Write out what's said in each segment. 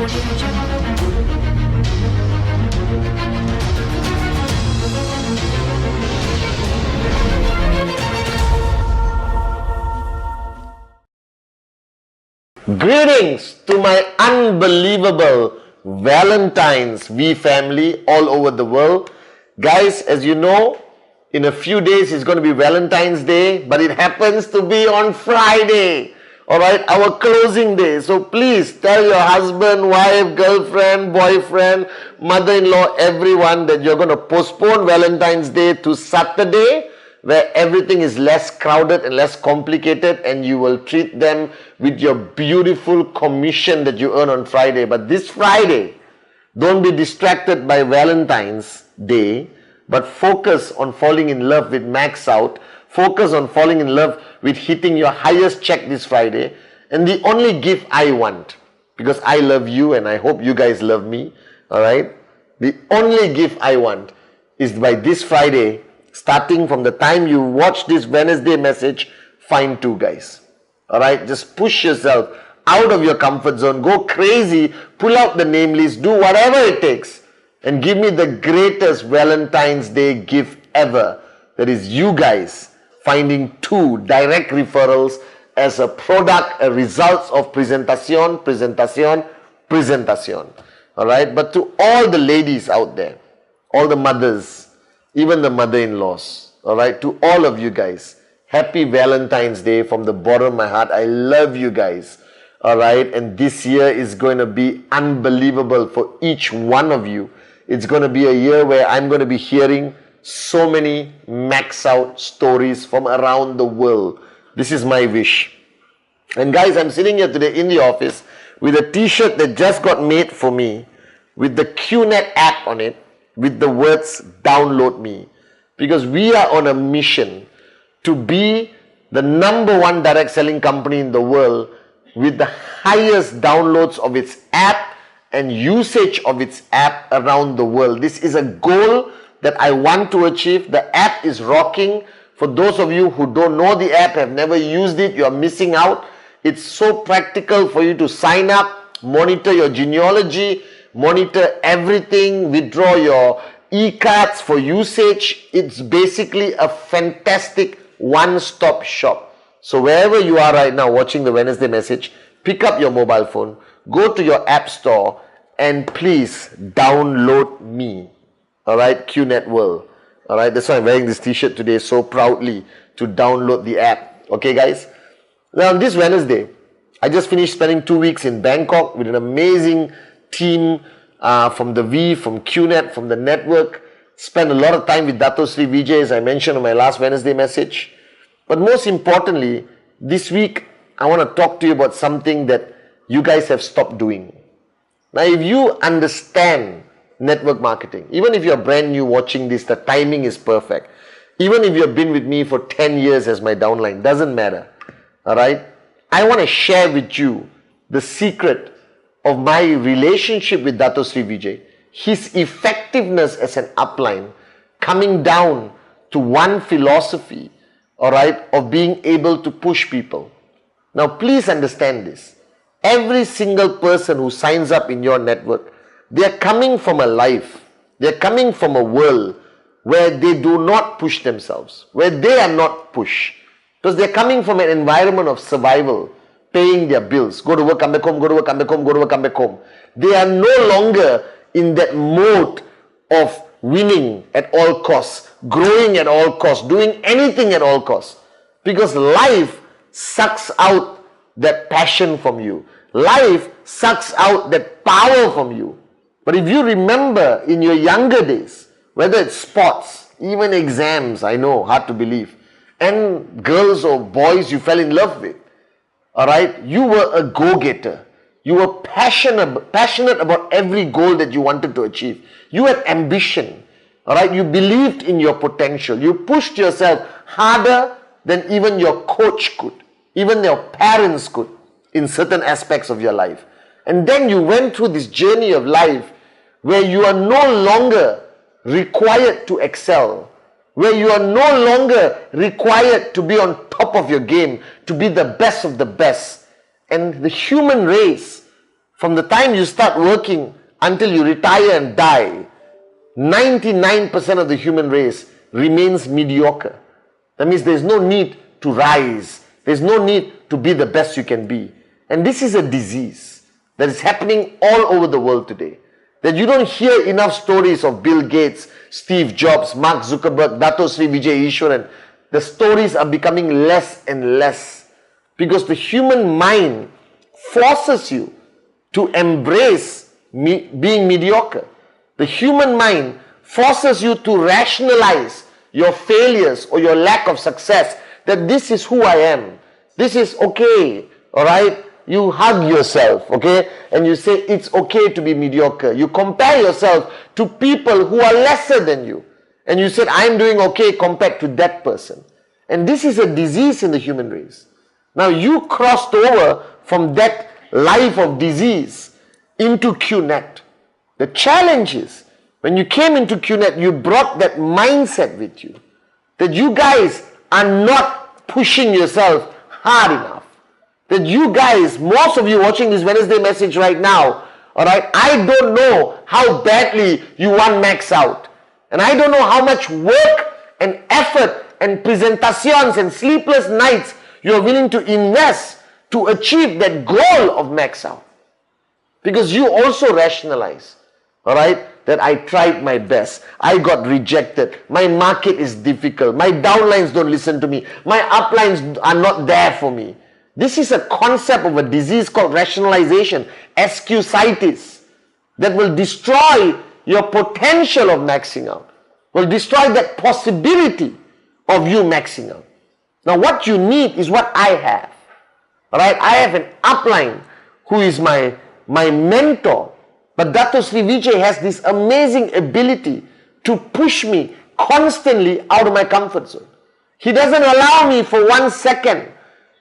Greetings to my unbelievable Valentines V family all over the world. Guys, as you know, in a few days it's going to be Valentine's Day, but it happens to be on Friday. Alright, our closing day. So please tell your husband, wife, girlfriend, boyfriend, mother-in-law, everyone that you're going to postpone Valentine's Day to Saturday, where everything is less crowded and less complicated, and you will treat them with your beautiful commission that you earn on Friday. But this Friday, don't be distracted by Valentine's Day, but focus on falling in love with Max Out. Focus on falling in love with hitting your highest check this Friday. And the only gift I want, because I love you and I hope you guys love me, alright? The only gift I want is by this Friday, starting from the time you watch this Wednesday message, find two guys. Alright, just push yourself out of your comfort zone, go crazy, pull out the name list, do whatever it takes, and give me the greatest Valentine's Day gift ever. That is you guys finding two direct referrals as a product, a results of presentation. Alright, but to all the ladies out there, all the mothers, even the mother-in-laws, alright, to all of you guys, happy Valentine's Day from the bottom of my heart. I love you guys, alright, and this year is going to be unbelievable for each one of you. It's going to be a year where I'm going to be hearing so many max out stories from around the world. This is my wish. And guys, I'm sitting here today in the office with a t-shirt that just got made for me with the QNet app on it, with the words download me, because we are on a mission to be the #1 direct selling company in the world with the highest downloads of its app and usage of its app around the world. This is a goal that I want to achieve. The app is rocking. For those of you who don't know the app, have never used it, you are missing out. It's so practical for you to sign up, monitor your genealogy, monitor everything, withdraw your e-cards for usage. It's basically a fantastic one-stop shop. So wherever you are right now watching the Wednesday message, pick up your mobile phone, go to your app store, and please download me. Alright, QNet World. Alright, that's why I'm wearing this t-shirt today so proudly, to download the app. Okay guys? Now on this Wednesday, I just finished spending 2 weeks in Bangkok with an amazing team from the V, from QNet, from the network. Spent a lot of time with Dato Sri Vijay, as I mentioned on my last Wednesday message. But most importantly, this week I want to talk to you about something that you guys have stopped doing. Now if you understand network marketing, even if you're brand new watching this, the timing is perfect. Even if you've been with me for 10 years as my downline, doesn't matter. Alright? I want to share with you the secret of my relationship with Dato Sri Vijay, his effectiveness as an upline, coming down to one philosophy, alright, of being able to push people. Now please understand this. Every single person who signs up in your network, they are coming from a life, they are coming from a world where they do not push themselves, where they are not pushed. Because they are coming from an environment of survival, paying their bills, go to work, come back home, go to work, come back home, go to work, come back home. They are no longer in that mode of winning at all costs, growing at all costs, doing anything at all costs. Because life sucks out that passion from you. Life sucks out that power from you. But if you remember in your younger days, whether it's sports, even exams, I know, hard to believe, and girls or boys you fell in love with, alright, you were a go-getter. You were passionate about every goal that you wanted to achieve. You had ambition, alright, you believed in your potential. You pushed yourself harder than even your coach could, even your parents could, in certain aspects of your life. And then you went through this journey of life where you are no longer required to excel, where you are no longer required to be on top of your game, to be the best of the best. And the human race from the time you start working until you retire and die, 99% of the human race remains mediocre. That means there's no need to rise. There's no need to be the best you can be. And this is a disease that is happening all over the world today. That you don't hear enough stories of Bill Gates, Steve Jobs, Mark Zuckerberg, Dato Sri Vijay Ishwaran. The stories are becoming less and less because the human mind forces you to embrace being mediocre. The human mind forces you to rationalize your failures or your lack of success, that this is who I am. This is okay, all right? You hug yourself, okay? And you say it's okay to be mediocre. You compare yourself to people who are lesser than you. And you said, I'm doing okay compared to that person. And this is a disease in the human race. Now you crossed over from that life of disease into QNet. The challenge is, when you came into QNet, you brought that mindset with you. That you guys are not pushing yourself hard enough. That you guys, most of you watching this Wednesday message right now, alright, I don't know how badly you want max out. And I don't know how much work and effort and presentations and sleepless nights you are willing to invest to achieve that goal of max out. Because you also rationalize, alright, that I tried my best. I got rejected. My market is difficult. My downlines don't listen to me. My uplines are not there for me. This is a concept of a disease called rationalization, excusitis, that will destroy your potential of maxing out, will destroy that possibility of you maxing out. Now what you need is what I have. Alright, I have an upline who is my mentor. But Dato Sri Vijay has this amazing ability to push me constantly out of my comfort zone. He doesn't allow me for 1 second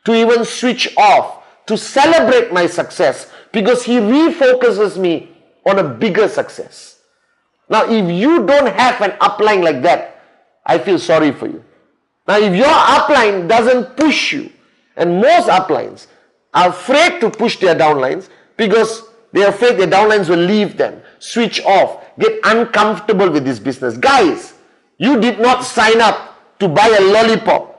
to even switch off, to celebrate my success, because he refocuses me on a bigger success. Now, if you don't have an upline like that, I feel sorry for you. Now, if your upline doesn't push you, and most uplines are afraid to push their downlines because they're afraid their downlines will leave them, switch off, get uncomfortable with this business. Guys, you did not sign up to buy a lollipop.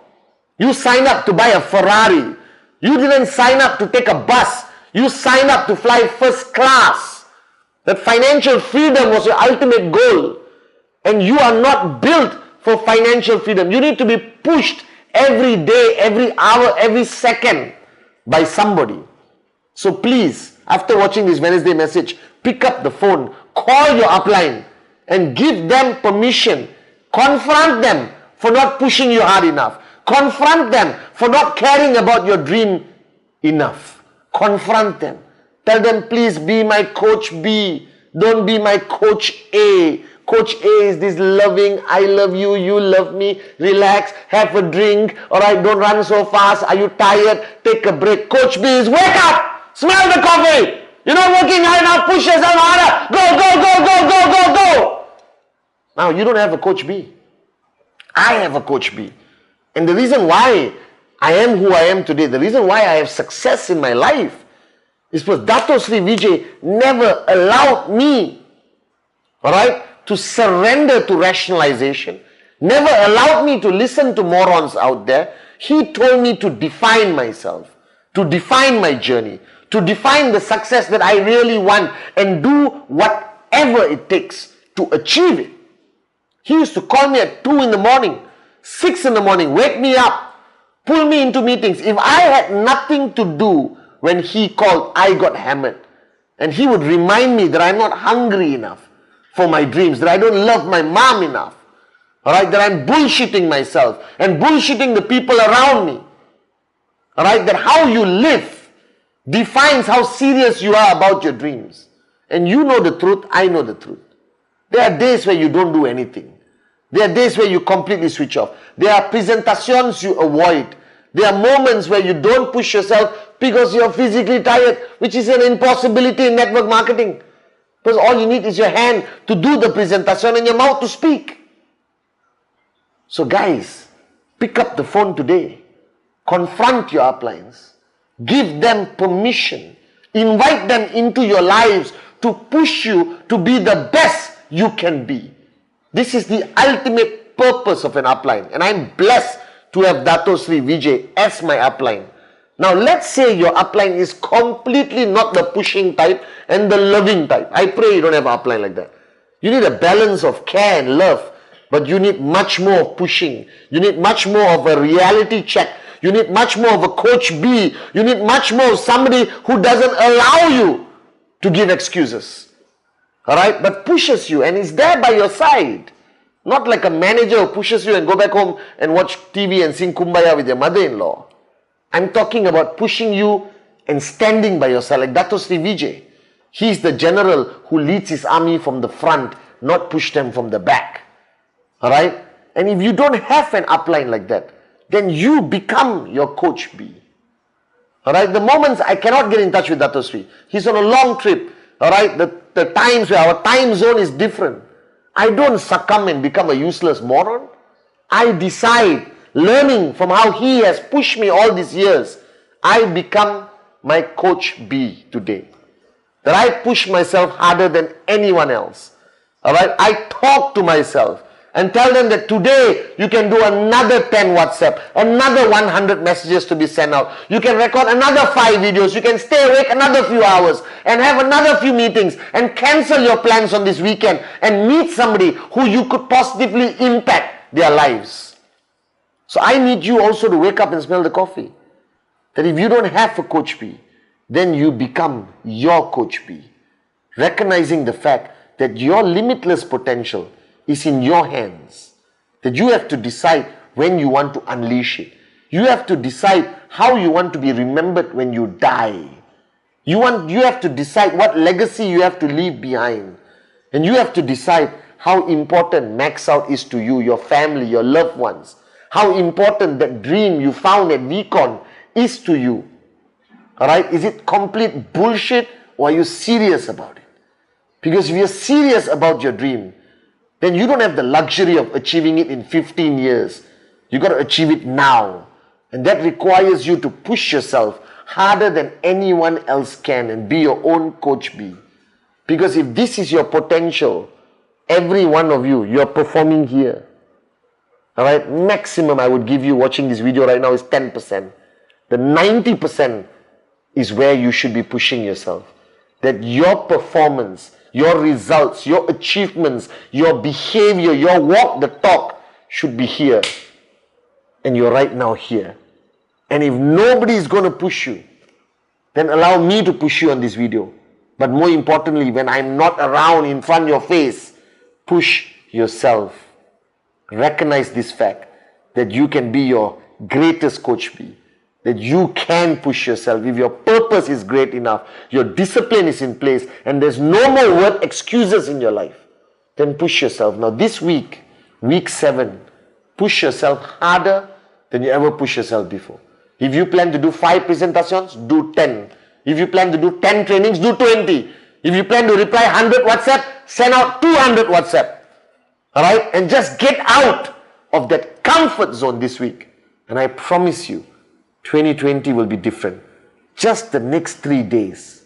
You signed up to buy a Ferrari. You didn't sign up to take a bus. You signed up to fly first class. That financial freedom was your ultimate goal. And you are not built for financial freedom. You need to be pushed every day, every hour, every second by somebody. So please, after watching this Wednesday message, pick up the phone, call your upline and give them permission. Confront them for not pushing you hard enough. Confront them for not caring about your dream enough. Confront them. Tell them, please be my coach B. Don't be my coach A. Coach A is this loving, I love you, you love me, relax, have a drink, alright, don't run so fast, are you tired, take a break. Coach B is, wake up, smell the coffee, you're not working hard enough, push yourself harder, go. Now, you don't have a coach B. I have a coach B. And the reason why I am who I am today, the reason why I have success in my life is because Dato Sri Vijay never allowed me, alright, to surrender to rationalization, never allowed me to listen to morons out there. He told me to define myself, to define my journey, to define the success that I really want and do whatever it takes to achieve it. He used to call me at 2 in the morning, 6 in the morning, wake me up, pull me into meetings. If I had nothing to do when he called, I got hammered. And he would remind me that I'm not hungry enough for my dreams, that I don't love my mom enough, alright, that I'm bullshitting myself and bullshitting the people around me, alright, that how you live defines how serious you are about your dreams. And you know the truth, I know the truth. There are days where you don't do anything. There are days where you completely switch off. There are presentations you avoid. There are moments where you don't push yourself because you're physically tired, which is an impossibility in network marketing. Because all you need is your hand to do the presentation and your mouth to speak. So guys, pick up the phone today. Confront your uplines. Give them permission Invite them into your lives to push you to be the best you can be. This is the ultimate purpose of an upline. And I'm blessed to have Dato Sri Vijay as my upline. Now let's say your upline is completely not the pushing type and the loving type. I pray you don't have an upline like that. You need a balance of care and love, but you need much more of pushing. You need much more of a reality check. You need much more of a coach B. You need much more of somebody who doesn't allow you to give excuses. Alright? But pushes you and is there by your side. Not like a manager who pushes you and go back home and watch TV and sing Kumbaya with your mother-in-law. I'm talking about pushing you and standing by your side, like Dato Sri Vijay. He's the general who leads his army from the front, not push them from the back. Alright? And if you don't have an upline like that, then you become your coach B. Alright? The moments I cannot get in touch with Dato Sri, he's on a long trip. Alright? The times where our time zone is different. I don't succumb and become a useless moron. I decide, learning from how he has pushed me all these years, I become my coach B today. That I push myself harder than anyone else. Alright? I talk to myself and tell them that today you can do another 10 WhatsApp, another 100 messages to be sent out. You can record another 5 videos. You can stay awake another few hours and have another few meetings and cancel your plans on this weekend and meet somebody who you could positively impact their lives. So I need you also to wake up and smell the coffee. That if you don't have a coach B, then you become your coach B. Recognizing the fact that your limitless potential is in your hands. That you have to decide when you want to unleash it. You have to decide how you want to be remembered when you die. You have to decide what legacy you have to leave behind. And you have to decide how important max out is to you, your family, your loved ones. How important that dream you found at VCon is to you. Alright? Is it complete bullshit or are you serious about it? Because if you're serious about your dream, then you don't have the luxury of achieving it in 15 years. You got to achieve it now. And that requires you to push yourself harder than anyone else can and be your own coach B. Because if this is your potential, every one of you, you're performing here. Alright, maximum I would give you watching this video right now is 10%. The 90% is where you should be pushing yourself. That your performance, your results, your achievements, your behavior, your walk the talk should be here. And you're right now here. And if nobody is going to push you, then allow me to push you on this video. But more importantly, when I'm not around in front of your face, push yourself. Recognize this fact that you can be your greatest coach B. That you can push yourself. If your purpose is great enough, your discipline is in place, and there's no more word excuses in your life, then push yourself. Now this week, week 7, push yourself harder than you ever pushed yourself before. If you plan to do 5 presentations, do 10. If you plan to do 10 trainings, do 20. If you plan to reply 100 WhatsApp, send out 200 WhatsApp. Alright? And just get out of that comfort zone this week. And I promise you, 2020 will be different. Just the next 3 days,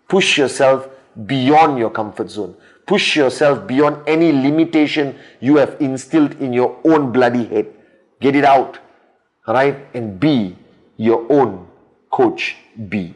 push yourself beyond your comfort zone. Push yourself beyond any limitation you have instilled in your own bloody head. Get it out. Alright? And be your own coach B.